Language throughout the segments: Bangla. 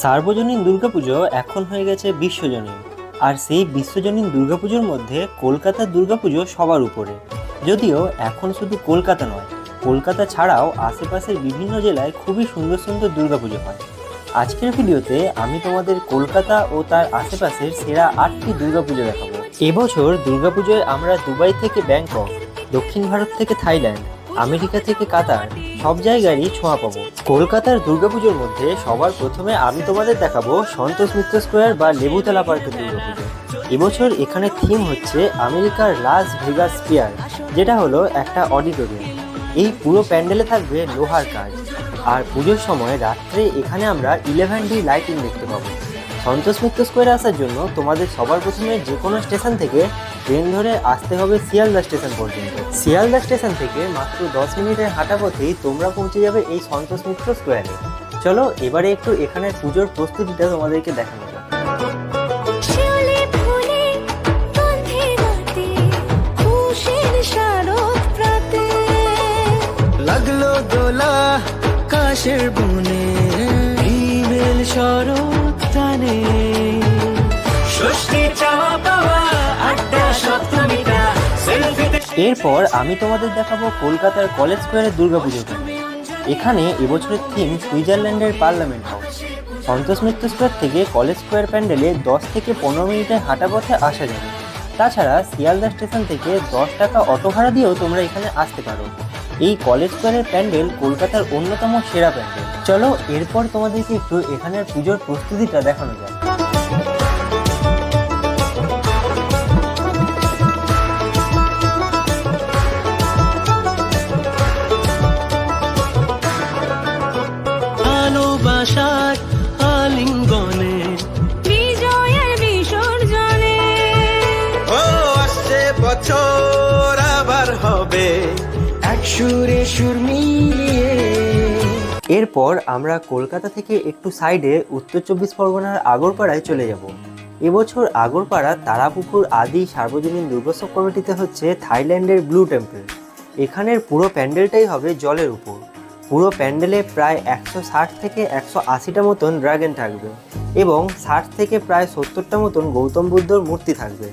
সার্বজনীন দুর্গাপুজো এখন হয়ে গেছে বিশ্বজনীন। আর সেই বিশ্বজনীন দুর্গাপুজোর মধ্যে কলকাতার দুর্গাপুজো সবার উপরে। যদিও এখন শুধু কলকাতা নয়, কলকাতা ছাড়াও আশেপাশের বিভিন্ন জেলায় খুবই সুন্দর সুন্দর দুর্গাপুজো হয়। আজকের ভিডিওতে আমি তোমাদের কলকাতা ও তার আশেপাশের সেরা 8টি দুর্গাপুজো দেখাবো। এবছর দুর্গাপুজোয় আমরা দুবাই থেকে ব্যাংকক, দক্ষিণ ভারত থেকে থাইল্যান্ড, আমেরিকা থেকে কাতার সব জায়গারই ছোঁয়া পাবো। কলকাতার দুর্গাপুজোর মধ্যে সবার প্রথমে আমি তোমাদের দেখাবো সন্তোষ মিত্র স্কোয়ার বা লেবুতলা পার্কের দুর্গাপুজো। এবছর এখানে থিম হচ্ছে আমেরিকার লাস ভেগাস পিয়ার, যেটা হলো একটা অডিটোরিয়াম। এই পুরো প্যান্ডেলে থাকবে লোহার কাজ। আর পুজোর সময় রাত্রে এখানে আমরা 11D লাইটিং দেখতে পাবো। সন্তোষ মিত্র স্কোয়ারে আসার জন্য তোমাদের সবার প্রথমে যে কোনো স্টেশন থেকে ট্রেন ধরে আসতে হবে শিয়ালদা স্টেশন পর্যন্ত। শিয়ালদা স্টেশন থেকে মাত্র 10 মিনিটের হাঁটা পথেই তোমরা পৌঁছে যাবে এই সন্তোষ মিত্র স্কোয়ারে। চলো এবারে একটু এখানের পুজোর প্রস্তুতিটা তোমাদেরকে দেখানো যাক। লাগলো দোলা কাশের বনে, ইমেল শরৎ টানে, ষষ্ঠী চাওয়া পাওয়া আড্ডা সপ্তমীটা সেলফিতে। এরপর আমি তোমাদের দেখাবো কলকাতার কলেজ স্কোয়ারের দুর্গাপুজো। এখানে এবছরের থিম সুইজারল্যান্ডের parliament house. Santosh Mitra square থেকে কলেজ স্কোয়ার প্যান্ডেলে 10 থেকে 15 মিনিটের হাঁটা পথে আসা যাবে। তাছাড়া শিয়ালদা স্টেশন থেকে 10 টাকা অটো ভাড়া দিয়েও তোমরা এখানে আসতে পারো। এই কলেজ স্কোয়ারের প্যান্ডেল কলকাতার অন্যতম সেরা প্যান্ডেল। চলো এরপর তোমাদেরকে একটু এখানের পুজোর প্রস্তুতিটা দেখানো যায়। ভালোবাসার আলিঙ্গনে, বিজয়ের বিসর্জনে, ও আসছে বছর আবার হবে এক সুরে সুর মিলিয়ে। এরপর আমরা কলকাতা থেকে একটু সাইডে উত্তর 24 পরগনার আগরপাড়ায় চলে যাব। এবছর আগরপাড়া তারাপুকুর আদি সার্বজনীন দুর্গোৎসব কমিটিতে হচ্ছে থাইল্যান্ডের ব্লু টেম্পল। এখানের পুরো প্যান্ডেলটাই হবে জলের উপর। পুরো প্যান্ডেলে প্রায় 160 থেকে 180টা মতন ড্রাগন থাকবে এবং 60 থেকে প্রায় 70টা মতন গৌতম বুদ্ধর মূর্তি থাকবে।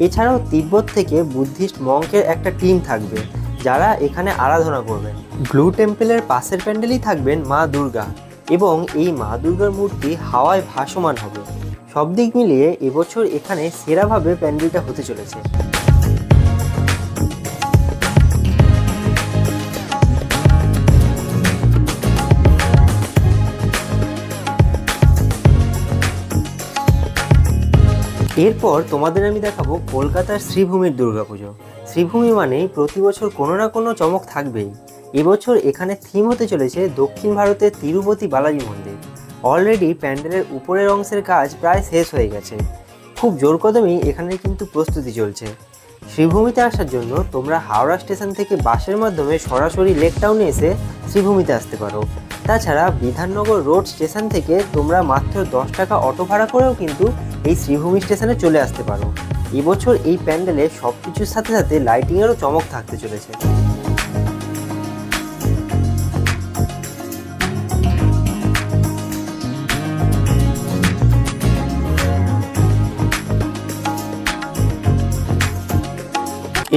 এছাড়াও তিব্বত থেকে বুদ্ধিস্ট মঙ্কের একটা টিম থাকবে যারা এখানে আরাধনা করবেন। ব্লু টেম্পলের পাশের প্যান্ডেলেই থাকবেন মা দুর্গা এবং এই মা দুর্গার মূর্তি হাওয়ায় ভাসমান হবে। সব দিক মিলিয়ে এবছর এখানে সেরাভাবে প্যান্ডেলটা হতে চলেছে। এরপর তোমাদের আমি দেখাবো কলকাতার শ্রীভূমির দুর্গাপুজো। শ্রীভূমি মানেই প্রতি বছর কোনো না কোনো চমক থাকবেই। এবছর এখানে থিম হতে চলেছে দক্ষিণ ভারতের তিরুপতি বালাজি মন্দির। অলরেডি প্যান্ডেলের উপরের অংশের কাজ প্রায় শেষ হয়ে গেছে। খুব জোর কদমেই এখানে কিন্তু প্রস্তুতি চলছে। শ্রীভূমিতে আসার জন্য তোমরা হাওড়া স্টেশন থেকে বাসের মাধ্যমে সরাসরি লেক টাউনে এসে শ্রীভূমিতে আসতে পারো। তাছাড়া বিধাননগর রোড স্টেশন থেকে তোমরা মাত্র 10 টাকা অটো ভাড়া করেও কিন্তু এই শ্রীভূমি স্টেশনে চলে আসতে পারো। এবছর এই প্যান্ডেলে সব কিছুর সাথে সাথে লাইটিংয়েরও চমক থাকতে চলেছে।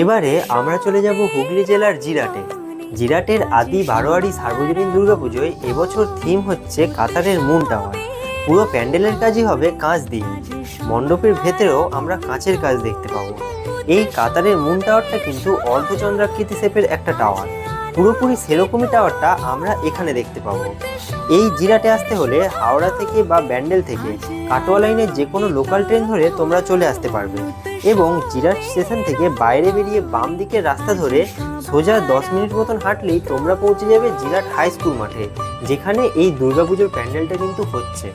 এবারে আমরা চলে যাব হুগলি জেলার জিরাটে। জিরাটের আদি বারোয়ারি সার্বজনীন দুর্গাপুজোয় এবছর থিম হচ্ছে কাতারের মুন টাওয়ার। পুরো প্যান্ডেলের কাজই হবে কাঁচ দিয়ে। মণ্ডপের ভেতরেও আমরা কাঁচের কাজ দেখতে পাবো। এই কাতারের মুন টাওয়ারটা কিন্তু অর্ধচন্দ্রাকৃতি শেপের একটা টাওয়ার। পুরোপুরি সেরকমই টাওয়ারটা আমরা এখানে দেখতে পাবো। এই জিরাটে আসতে হলে হাওড়া থেকে বা ব্যান্ডেল থেকে কাটোয়া লাইনের যে কোনো লোকাল ট্রেন ধরে তোমরা চলে আসতে পারবে এবং জিরাট স্টেশন থেকে বাইরে বেরিয়ে বাম দিকের রাস্তা ধরে সোজা 10 মিনিট মতন হাঁটলেই তোমরা পৌঁছে যাবে জিরাট হাই স্কুল মাঠে, যেখানে এই দুর্গাপুজোর প্যান্ডেলটা কিন্তু হচ্ছে।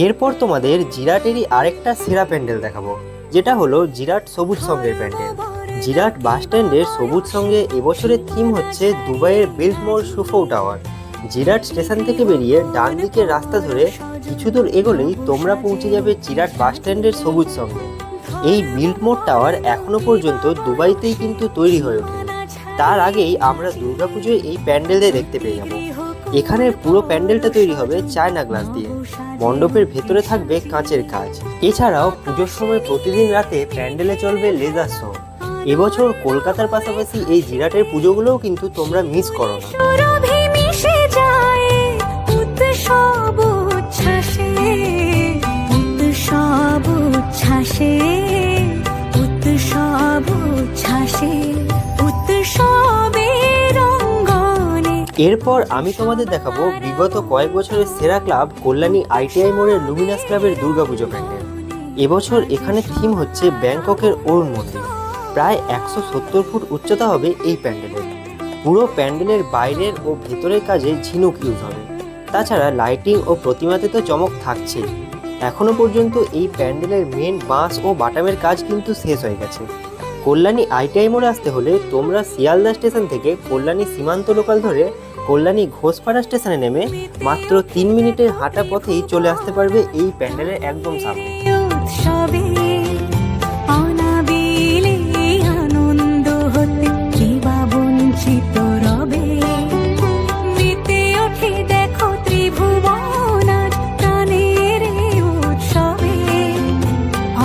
এরপর তোমাদের জিরাটেরই আরেকটা সেরা প্যান্ডেল দেখাবো, যেটা হলো জিরাট সবুজ সঙ্গের প্যান্ডেল। জিরাট বাস স্ট্যান্ডের সবুজ সঙ্গে এবছরের থিম হচ্ছে দুবাইয়ের বিল্ডমোর সুফো টাওয়ার। জিরাট স্টেশন থেকে বেরিয়ে ডান দিকের রাস্তা ধরে কিছু দূর এগোলেই তোমরা পৌঁছে যাবে চিরাট বাস স্ট্যান্ডের সবুজ সঙ্গে। এই বিল্টমোর টাওয়ার এখনো পর্যন্ত দুবাইতেই কিন্তু তৈরি হয়ে ওঠেনি। তার আগেই আমরা দুর্গাপুজোয় এই প্যান্ডেলে দেখতে পেয়ে যাব। এখানের পুরো প্যান্ডেলটা তৈরি হবে চায়না গ্লাস দিয়ে। মণ্ডপের ভেতরে থাকবে কাঁচের কাজ। এছাড়াও পুজোর সময় প্রতিদিন রাতে প্যান্ডেলে চলবে লেজার শো। এবছর কলকাতার পাশাপাশি এই জিরাটের পুজোগুলোও কিন্তু তোমরা মিস করো না। সুরভি মিশে যায় উৎসব উচ্ছ্বাসে, উৎসব উচ্ছ্বাসে, উৎসব উচ্ছ্বাসে, উৎসবের অঙ্গনে। এরপর আমি তোমাদের দেখাবো বিগত কয়েক বছরের সেরা ক্লাব কল্যাণী আইটিআই মোড়ের লুমিনাস ক্লাবের দুর্গাপুজো প্যান্ডেল। এবছর এখানে থিম হচ্ছে ব্যাংককের অরুণ মন্দির। প্রায় 170 ফুট উচ্চতা হবে এই প্যান্ডেলের। পুরো প্যান্ডেলের বাইরের ও ভেতরের কাজে ঝিনুক ইউজ হবে। তাছাড়া লাইটিং ও প্রতিমাতে তো চমক থাকছেই। এখনো পর্যন্ত এই প্যান্ডেলের মেন বাঁশ ও বাটামের কাজ কিন্তু শেষ হয়ে গেছে। কল্যাণী আইটিআই মোড়ে আসতে হলে তোমরা শিয়ালদা স্টেশন থেকে কল্যাণী সীমান্ত লোকাল ধরে কল্যাণী ঘোষপাড়া স্টেশনে নেমে মাত্র 3 মিনিটের হাঁটা পথেই চলে আসতে পারবে এই প্যান্ডেলের একদম সামনে। উৎসবে অনাবিলে আনন্দ হতে কে বা বঞ্চিত রবে। মেতে ওঠে দেখো ত্রিভুবন আজ প্রাণের এই উৎসবে।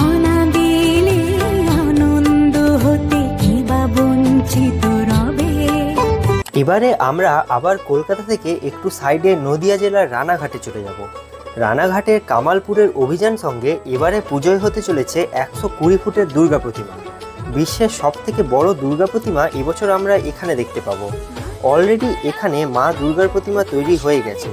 অনাবিলে আনন্দ হতে কে বা বঞ্চিত রবে। এবারে আমরা আবার কলকাতা থেকে একটু সাইডে নদিয়া জেলার রানাঘাটে চলে যাব। রানাঘাটের কামালপুরের অভিযান সঙ্গে এবারে পুজোয় হতে চলেছে 120 ফুটের দুর্গা প্রতিমা। বিশ্বের সবথেকে বড় দুর্গা প্রতিমা এবছর আমরা এখানে দেখতে পাবো। অলরেডি এখানে মা দুর্গার প্রতিমা তৈরি হয়ে গেছে,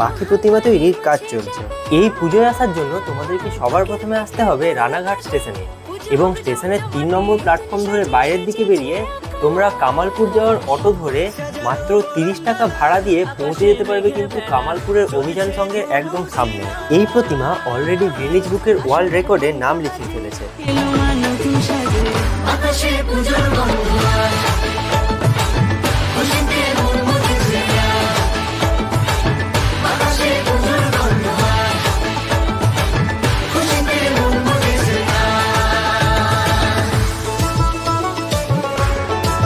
বাকি প্রতিমা তৈরির কাজ চলছে। এই পুজোয় আসার জন্য তোমাদেরকে সবার প্রথমে আসতে হবে রানাঘাট স্টেশনে, এবং স্টেশনের 3 নম্বর প্ল্যাটফর্ম ধরে বাইরের দিকে বেরিয়ে তোমরা কামালপুর যাওয়ার অটো ধরে মাত্র 30 টাকা ভাড়া দিয়ে পৌঁছে যেতে পারবে কিন্তু কামালপুরের অভিযান সঙ্গে একদম সামনে। এই প্রতিমা অলরেডি গিনিজ বুকের ওয়ার্ল্ড রেকর্ডে নাম লিখিয়ে ফেলেছে। এলো মা নতুন সাজে, আকাশে পুজোর গন্ধ আয়, খুশিতে মন মজেছে আয়। আকাশে পুজোর গন্ধ আয়, খুশিতে মন মজেছে আয়।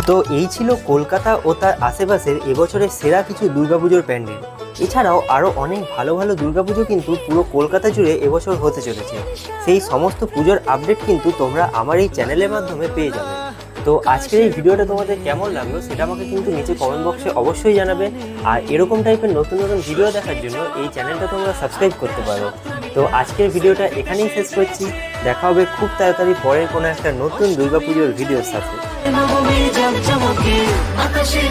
তো এই ছিল কলকাতা ও তার আশেপাশের এবছরের সেরা কিছু দুর্গাপুজোর প্যান্ডেল। এছাড়াও আরও অনেক ভালো ভালো দুর্গাপুজো কিন্তু পুরো কলকাতা জুড়ে এবছর হতে চলেছে। সেই সমস্ত পুজোর আপডেট কিন্তু তোমরা আমার এই চ্যানেলের মাধ্যমে পেয়ে যাবে। তো আজকের এই ভিডিওটা তোমাদের কেমন লাগলো সেটা আমাকে কিন্তু নিচে কমেন্ট বক্সে অবশ্যই জানাবে। আর এরকম টাইপের নতুন নতুন ভিডিও দেখার জন্য এই চ্যানেলটা তোমরা সাবস্ক্রাইব করতে পারো। তো আজকের ভিডিওটা এখানেই শেষ করছি। দেখা হবে খুব তাড়াতাড়ি পরের কোনো একটা নতুন দুর্গাপুজোর ভিডিওর সাথে। নবমীর জাঁকজমকে আকাশে